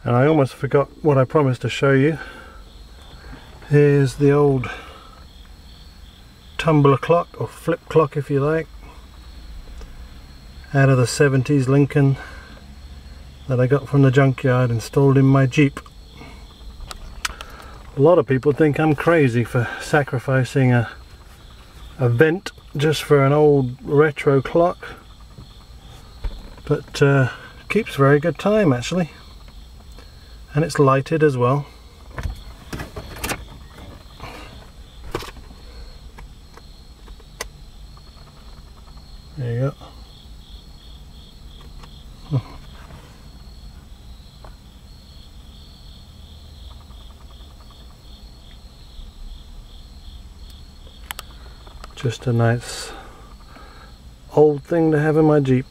And I almost forgot what I promised to show you. Here's the old tumbler clock, or flip clock if you like, out of the 70s Lincoln that I got from the junkyard, installed in my Jeep. A lot of people think I'm crazy for sacrificing a vent just for an old retro clock, but keeps very good time actually, and it's lighted as well. There you go. Just a nice old thing to have in my Jeep.